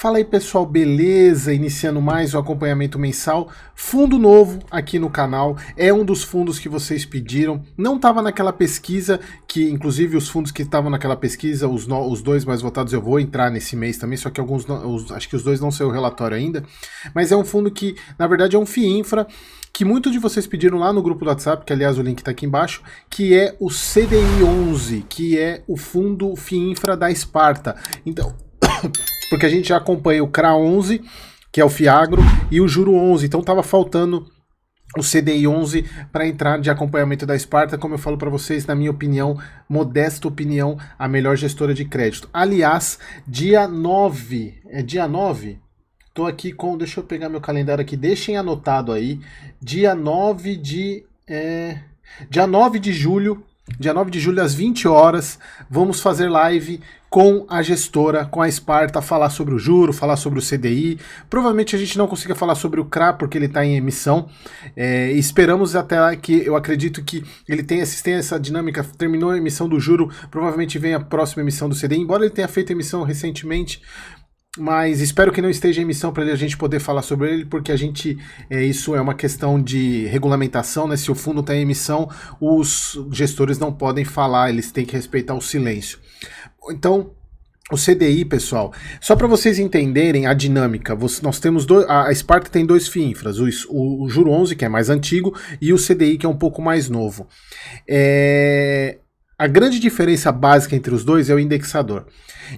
Fala aí pessoal, beleza? Iniciando mais o acompanhamento mensal, fundo novo aqui no canal, é um dos fundos que vocês pediram, não estava naquela pesquisa, que inclusive os fundos que estavam naquela pesquisa, os dois mais votados eu vou entrar nesse mês também, só que alguns, acho que os dois não saiu o relatório ainda, mas é um fundo que na verdade é um FII Infra, que muitos de vocês pediram lá no grupo do WhatsApp, que aliás o link está aqui embaixo, que é o CDI11, que é o fundo FII Infra da Sparta. Então, porque a gente já acompanha o CRA11, que é o FIAGRO, e o Juro 11, então estava faltando o CDI 11 para entrar de acompanhamento da Sparta, como eu falo para vocês, na minha opinião, modesta opinião, a melhor gestora de crédito. Aliás, dia 9, é dia 9? Tô aqui com, deixa eu pegar meu calendário aqui, deixem anotado aí, dia 9 de julho, dia 9 de julho às 20 horas, vamos fazer live com a gestora, com a Sparta, falar sobre o juro, falar sobre o CDI. Provavelmente a gente não consiga falar sobre o CRA porque ele está em emissão. Esperamos até lá, que eu acredito que ele tem essa dinâmica, terminou a emissão do juro, provavelmente vem a próxima emissão do CDI, embora ele tenha feito a emissão recentemente, mas espero que não esteja em emissão para a gente poder falar sobre ele, porque a gente, isso é uma questão de regulamentação, né? Se o fundo está em emissão, os gestores não podem falar, eles têm que respeitar o silêncio. Então, o CDI, pessoal, só para vocês entenderem a dinâmica, nós temos a Sparta tem dois FII Infras, o Juro 11, que é mais antigo, e o CDI, que é um pouco mais novo. A grande diferença básica entre os dois é o indexador.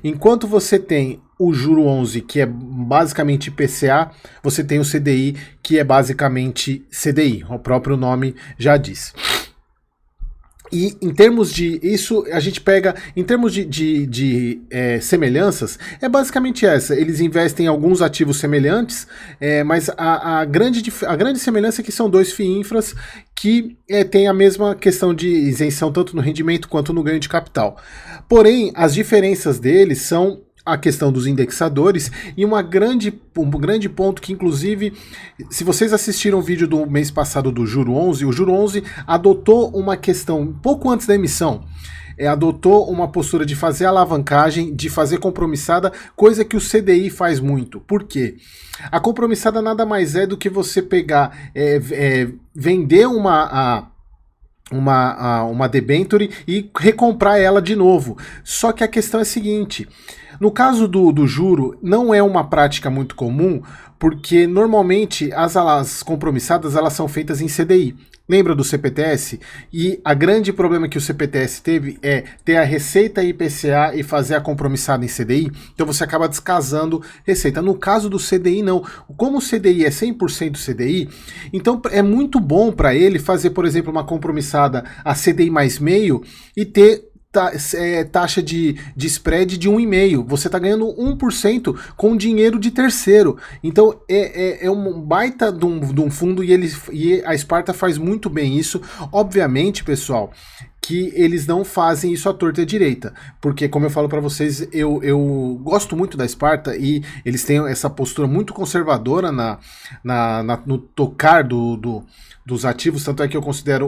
Enquanto você tem o Juro 11, que é basicamente IPCA, você tem o CDI, que é basicamente CDI, o próprio nome já diz. E em termos de, isso a gente pega, em termos de semelhanças, é basicamente essa, eles investem em alguns ativos semelhantes, mas a grande semelhança é que são dois FII Infras que tem a mesma questão de isenção tanto no rendimento quanto no ganho de capital. Porém, as diferenças deles são a questão dos indexadores e um grande ponto que, inclusive, se vocês assistiram o vídeo do mês passado do Juro 11, o Juro 11 adotou uma questão, pouco antes da emissão, adotou uma postura de fazer alavancagem, de fazer compromissada, coisa que o CDI faz muito. Por quê? A compromissada nada mais é do que você pegar, vender uma debenture e recomprar ela de novo. Só que a questão é a seguinte, no caso do juro, não é uma prática muito comum, porque normalmente as compromissadas elas são feitas em CDI. Lembra do CPTS? E a grande problema que o CPTS teve é ter a receita IPCA e fazer a compromissada em CDI, então você acaba descasando receita. No caso do CDI não, como o CDI é 100% CDI, então é muito bom para ele fazer, por exemplo, uma compromissada a CDI mais meio e ter taxa de spread de 1,5%. Você está ganhando 1% com dinheiro de terceiro. Então é um baita de um fundo e a Sparta faz muito bem isso. Obviamente, pessoal, que eles não fazem isso à torta e à direita, porque como eu falo para vocês, eu gosto muito da Sparta e eles têm essa postura muito conservadora no tocar dos ativos, tanto é que eu considero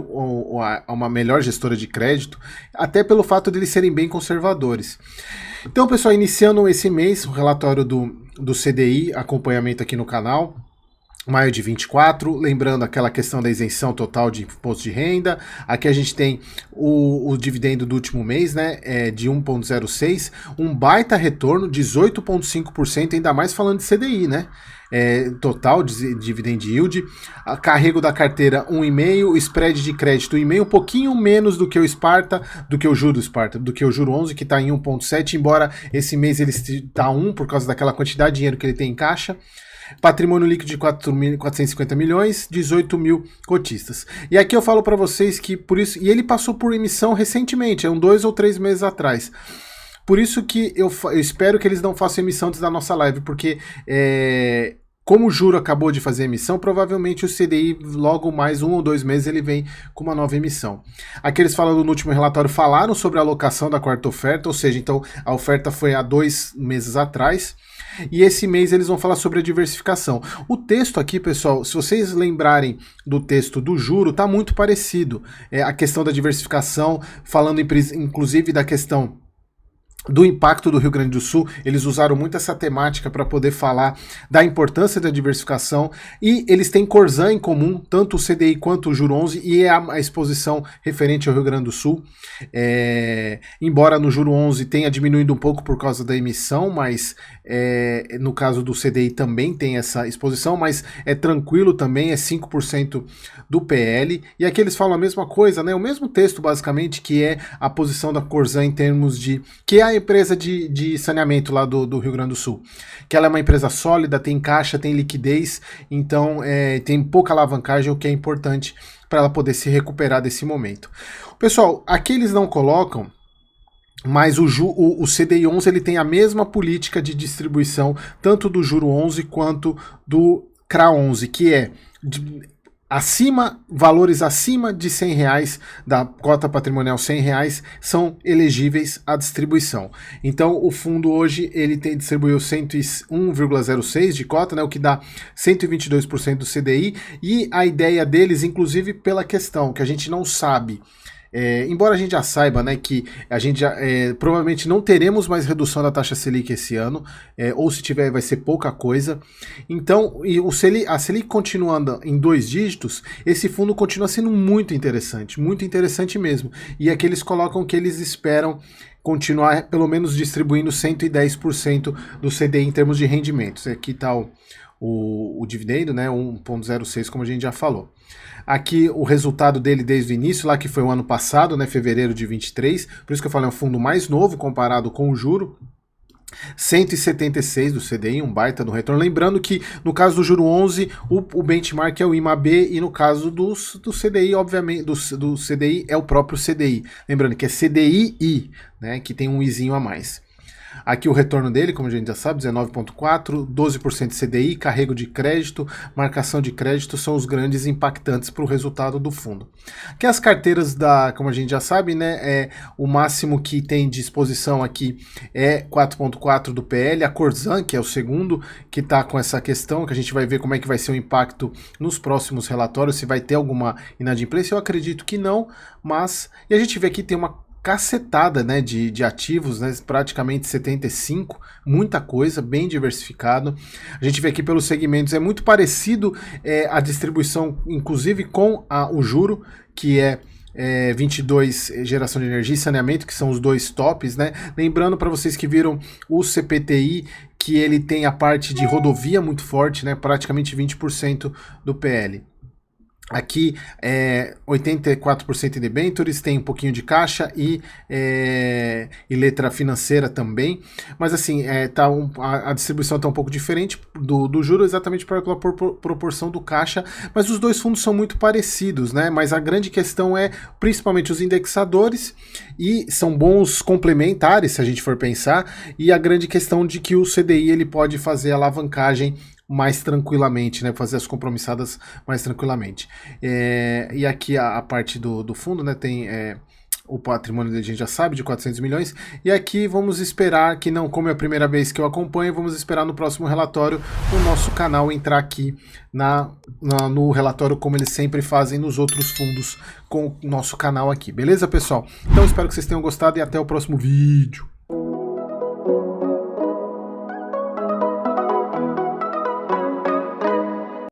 uma melhor gestora de crédito, até pelo fato de eles serem bem conservadores. Então, pessoal, iniciando esse mês, o relatório do CDI, acompanhamento aqui no canal, maio de 24, lembrando aquela questão da isenção total de imposto de renda. Aqui a gente tem o dividendo do último mês, né, de 1,06, um baita retorno, 18,5%, ainda mais falando de CDI, né, total de dividend yield, a carrego da carteira 1,5, spread de crédito 1,5, um pouquinho menos do que o Sparta, do que o Juro 11, que está em 1,7, embora esse mês ele está 1 por causa daquela quantidade de dinheiro que ele tem em caixa. Patrimônio líquido de 450 milhões, 18 mil cotistas. E aqui eu falo para vocês que por isso, e ele passou por emissão recentemente, 2 ou 3 meses atrás. Por isso que eu espero que eles não façam emissão antes da nossa live, porque como o Juro acabou de fazer emissão, provavelmente o CDI logo mais 1 ou 2 meses ele vem com uma nova emissão. Aqui eles falaram no último relatório, falaram sobre a alocação da quarta oferta, ou seja, então a oferta foi há 2 meses atrás. E esse mês eles vão falar sobre a diversificação. O texto aqui, pessoal, se vocês lembrarem do texto do juro, tá muito parecido. A questão da diversificação, falando inclusive da questão do impacto do Rio Grande do Sul. Eles usaram muito essa temática para poder falar da importância da diversificação, e eles têm Corzan em comum, tanto o CDI quanto o Juro 11, e é a exposição referente ao Rio Grande do Sul. Embora no Juro 11 tenha diminuído um pouco por causa da emissão, mas no caso do CDI também tem essa exposição, mas é tranquilo também, é 5% do PL, e aqui eles falam a mesma coisa, né? O mesmo texto basicamente, que é a posição da Corzan em termos de, que é a empresa de saneamento lá do Rio Grande do Sul, que ela é uma empresa sólida, tem caixa, tem liquidez, então tem pouca alavancagem, o que é importante para ela poder se recuperar desse momento. Pessoal, aqui eles não colocam, mas o CDI 11 ele tem a mesma política de distribuição, tanto do Juro 11 quanto do CRA 11, que é valores acima de R$100, da cota patrimonial R$100, são elegíveis à distribuição. Então o fundo hoje ele distribuiu 101,06 de cota, né, o que dá 122% do CDI, e a ideia deles, inclusive pela questão que a gente não sabe, embora a gente já saiba, né, que a gente provavelmente não teremos mais redução da taxa Selic esse ano, ou se tiver vai ser pouca coisa. Então, a Selic continuando em 2 dígitos, esse fundo continua sendo muito interessante mesmo. E aqui eles colocam que eles esperam continuar pelo menos distribuindo 110% do CDI em termos de rendimentos. Aqui está o dividendo, né, 1,06, como a gente já falou. Aqui o resultado dele desde o início, lá que foi o ano passado, né, fevereiro de 23, por isso que eu falei, é um fundo mais novo comparado com o Juro. 176 do CDI, um baita no retorno. Lembrando que no caso do Juro 11, o benchmark é o IMAB, e no caso do CDI, obviamente, do CDI é o próprio CDI. Lembrando que é CDI-I, né, que tem um izinho a mais. Aqui o retorno dele, como a gente já sabe, 19,4%, 12% CDI, carrego de crédito, marcação de crédito são os grandes impactantes para o resultado do fundo. Aqui as carteiras, como a gente já sabe, né, o máximo que tem de exposição aqui é 4,4% do PL, a Corzan, que é o segundo, que está com essa questão, que a gente vai ver como é que vai ser o impacto nos próximos relatórios, se vai ter alguma inadimplência, eu acredito que não, mas, e a gente vê aqui tem uma cacetada, né, de ativos, né, praticamente 75, muita coisa, bem diversificado. A gente vê aqui pelos segmentos, é muito parecido a distribuição, inclusive com o Juro, que é 22 geração de energia e saneamento, que são os dois tops, né? Lembrando para vocês que viram o CPTI, que ele tem a parte de rodovia muito forte, né, praticamente 20% do PL. Aqui 84% em debêntures, tem um pouquinho de caixa e letra financeira também, mas assim, a distribuição está um pouco diferente do Juro, exatamente pela proporção do caixa, mas os dois fundos são muito parecidos, né? Mas a grande questão é principalmente os indexadores, e são bons complementares se a gente for pensar, e a grande questão de que o CDI ele pode fazer alavancagem mais tranquilamente, né, fazer as compromissadas mais tranquilamente. E aqui a parte do fundo, né, tem o patrimônio dele a gente já sabe, de 400 milhões, e aqui vamos esperar, que não, como é a primeira vez que eu acompanho, vamos esperar no próximo relatório o nosso canal entrar aqui no relatório, como eles sempre fazem nos outros fundos com o nosso canal aqui, beleza, pessoal? Então espero que vocês tenham gostado e até o próximo vídeo.